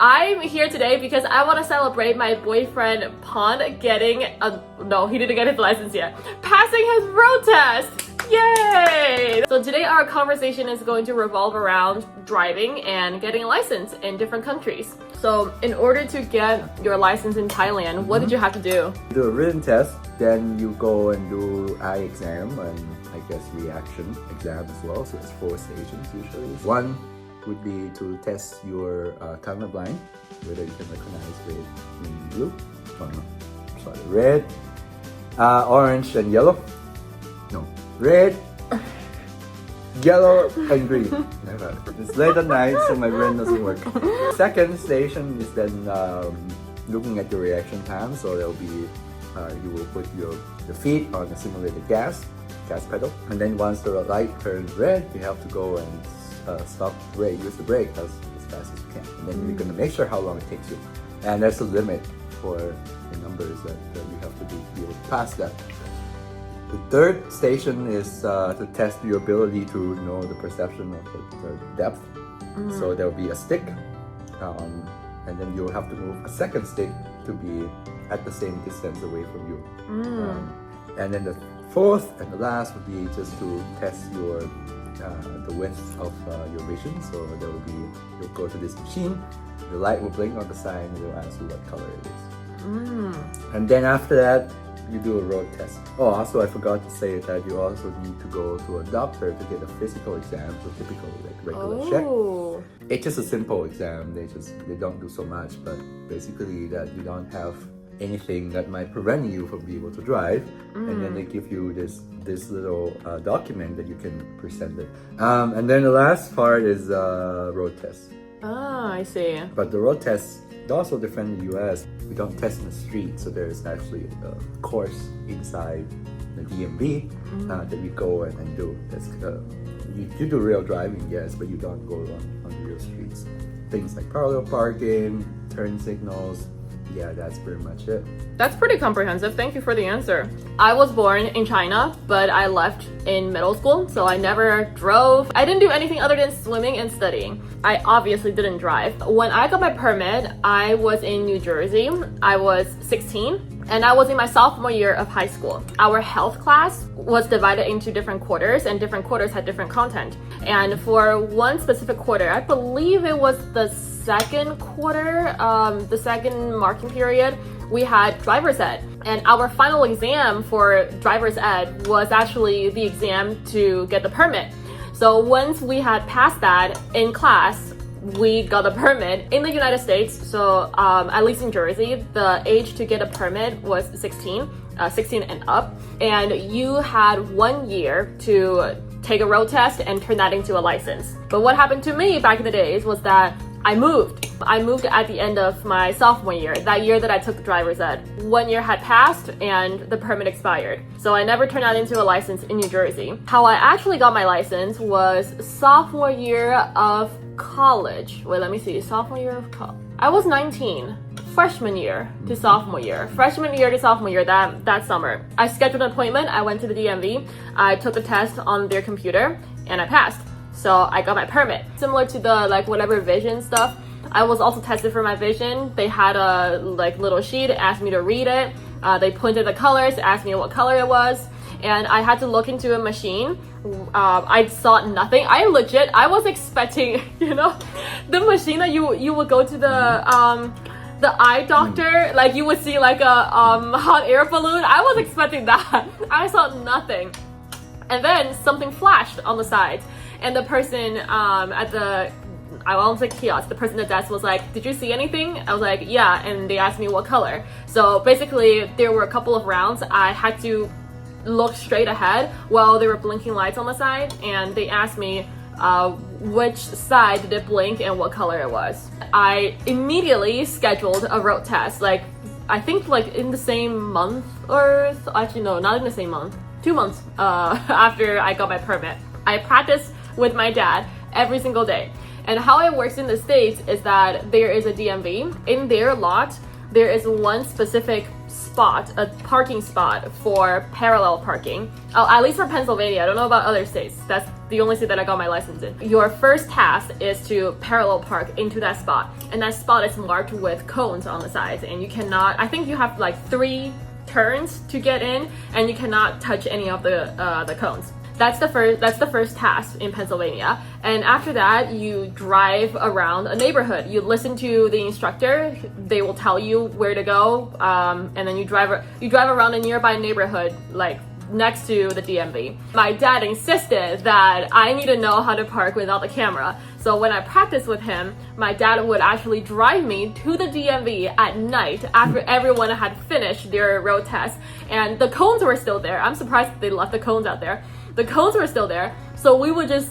I'm here today because I want to celebrate my boyfriend Pond getting no, he didn't get his license yet. Passing his road test! Yay! So today our conversation is going to revolve around driving and getting a license in different countries. So in order to get your license in Thailand, what did you have to do? Do a written test, then you go and do eye exam and I guess reaction exam as well. So it's 4 stations usually. One would be to test your color blind, whether you can recognize red, green, blue. Oh, no. Sorry, red, orange, and yellow. No, red, yellow, and green. It's late at night, so my brain doesn't work. Second station is then looking at your reaction time. So there'll be you will put the feet on the simulated gas pedal, and then once the light turns red, you have to go and stop the brake, use the brake as fast as you can. And then you're gonna make sure how long it takes you. And there's a limit for the numbers that you have to do to be able to pass that. The third station is to test your ability to know the perception of the depth. So there will be a stick, and then you'll have to move a second stick to be at the same distance away from you. And then the fourth and the last would be just to test your the width of your vision. So there will be, you'll go to this machine, the light will blink on the side and it will ask you what color it is. And then after that, you do a road test. Oh, also I forgot to say that you also need to go to a doctor to get a physical exam, so typical like regular check. It's just a simple exam. They don't do so much, but basically that you don't have anything that might prevent you from being able to drive, and then they give you this little document that you can present it. And then the last part is road test. Ah, I see. But the road test is also different in the US. We don't test in the street, so there's actually a course inside the DMV that we go and do. That's, you do real driving, yes, but you don't go on real streets. Things like parallel parking, turn signals. Yeah, that's pretty much it. That's pretty comprehensive. Thank you for the answer. I was born in China, but I left in middle school, so I never drove. I didn't do anything other than swimming and studying. I obviously didn't drive. When I got my permit, I was in New Jersey. I was 16, and I was in my sophomore year of high school. Our health class was divided into different quarters, and different quarters had different content. And for one specific quarter, I believe it was the second quarter, the second marking period, we had driver's ed. And our final exam for driver's ed was actually the exam to get the permit. So once we had passed that in class, we got a permit. In the United States, so at least in Jersey, the age to get a permit was 16 and up. And you had 1 year to take a road test and turn that into a license. But what happened to me back in the days was that I moved at the end of my sophomore year, that year that I took the driver's ed. 1 year had passed and the permit expired. So I never turned that into a license in New Jersey. How I actually got my license was sophomore year of college. Wait, let me see. Sophomore year of college. I was 19. Freshman year to sophomore year. Freshman year to sophomore year, that summer. I scheduled an appointment. I went to the DMV. I took a test on their computer and I passed. So I got my permit. Similar to the whatever vision stuff, I was also tested for my vision. They had a little sheet, asked me to read it. They pointed the colors, asked me what color it was, and I had to look into a machine. I saw nothing. I was expecting, the machine that you would go to the eye doctor, you would see a hot air balloon. I was expecting that. I saw nothing. And then something flashed on the side. And the person at the, I won't say kiosk, the person at the desk was like, did you see anything? I was like, yeah, and they asked me what color. So basically, there were a couple of rounds. I had to look straight ahead while there were blinking lights on the side, and they asked me which side did it blink and what color it was. I immediately scheduled a road test, I think in the same month, or actually no, not in the same month, 2 months after I got my permit. I practiced with my dad every single day. And how it works in the States is that there is a DMV. In their lot, there is one specific spot, a parking spot for parallel parking. Oh, at least for Pennsylvania. I don't know about other states. That's the only state that I got my license in. Your first task is to parallel park into that spot. And that spot is marked with cones on the sides. And you cannot, I think you have like 3 turns to get in, and you cannot touch any of the cones. That's the first task in Pennsylvania. And after that, you drive around a neighborhood. You listen to the instructor. They will tell you where to go, and then you drive around a nearby neighborhood, like next to the DMV. My dad insisted that I need to know how to park without the camera. So when I practiced with him, my dad would actually drive me to the DMV at night after everyone had finished their road test, and the cones were still there. I'm surprised they left the cones out there. The cones were still there, so we would just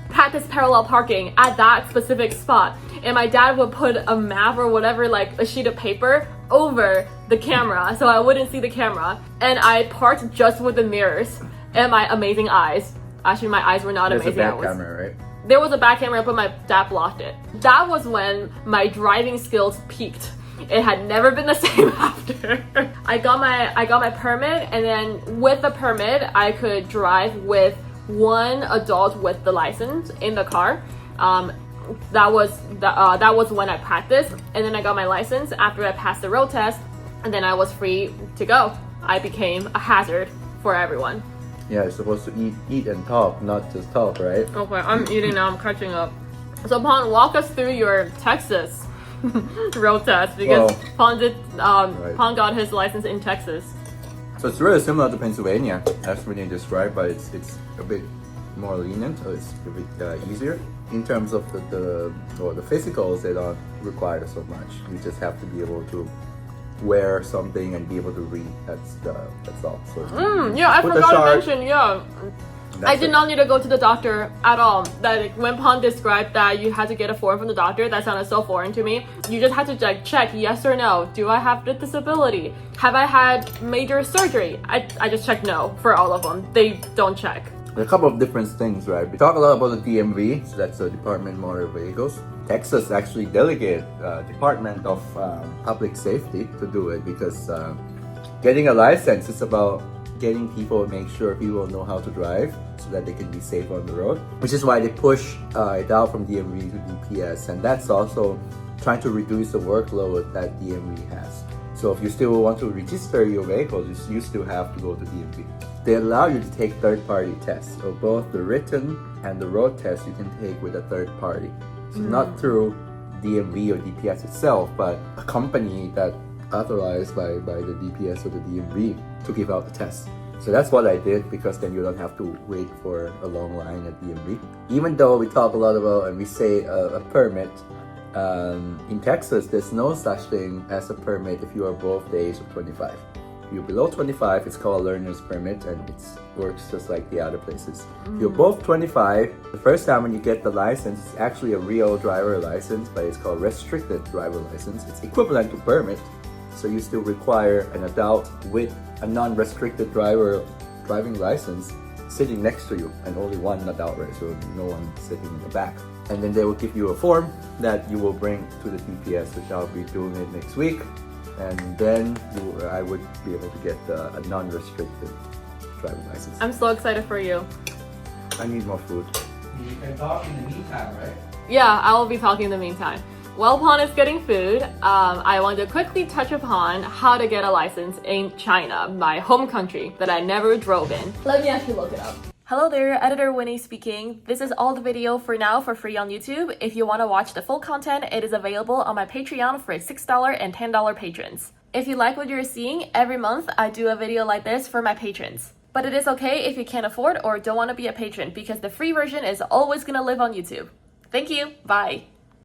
practice parallel parking at that specific spot. And my dad would put a map or whatever, like a sheet of paper, over the camera so I wouldn't see the camera. And I parked just with the mirrors and my amazing eyes. Actually, my eyes were not amazing. There's a back camera, right? There was a back camera, but my dad blocked it. That was when my driving skills peaked. It had never been the same after. I got my permit, and then with the permit, I could drive with one adult with the license in the car. That was when I practiced, and then I got my license after I passed the road test, and then I was free to go. I became a hazard for everyone. Yeah, you're supposed to eat and talk, not just talk, right? Okay, I'm eating now. I'm catching up. So, Pon, walk us through your Texas road test, because Pon got his license in Texas. So it's really similar to Pennsylvania, as Renee described, but it's a bit more lenient, so it's a bit easier. In terms of the physicals, they don't require so much. You just have to be able to wear something and be able to read. That's all. So yeah, I forgot to mention. Yeah, I did not need to go to the doctor at all. That when Pon described that you had to get a form from the doctor, that sounded so foreign to me. You just had to check yes or no. Do I have the disability? Have I had major surgery? I just checked no for all of them. They don't check. A couple of different things, right? We talk a lot about the DMV, so that's the Department of Motor Vehicles. Texas actually delegated Department of Public Safety to do it, because getting a license is about getting people, make sure people know how to drive so that they can be safe on the road, which is why they push it out from DMV to DPS, and that's also trying to reduce the workload that DMV has. So if you still want to register your vehicle, you still have to go to DMV. They allow you to take third-party tests, so both the written and the road test you can take with a third party. So not through DMV or DPS itself, but a company that authorized by the DPS or the DMV to give out the test. So that's what I did, because then you don't have to wait for a long line at DMV. Even though we talk a lot about and we say a permit, in Texas there's no such thing as a permit if you are above the age of 25. If you're below 25, it's called a learner's permit, and it works just like the other places. If you're above 25, the first time when you get the license, it's actually a real driver license, but it's called restricted driver license. It's equivalent to permit, so you still require an adult with a non-restricted driving license sitting next to you, and only one adult, right? So no one sitting in the back. And then they will give you a form that you will bring to the DPS, which I'll be doing it next week. And then I would be able to get a non-restricted driving license. I'm so excited for you. I need more food. You can talk in the meantime, right? Yeah, I will be talking in the meantime. While Pon is getting food, I want to quickly touch upon how to get a license in China, my home country that I never drove in. Let me actually look it up. Hello there, Editor Winnie speaking. This is all the video for now for free on YouTube. If you want to watch the full content, it is available on my Patreon for $6 and $10 patrons. If you like what you're seeing, every month I do a video like this for my patrons. But it is okay if you can't afford or don't want to be a patron, because the free version is always going to live on YouTube. Thank you, bye!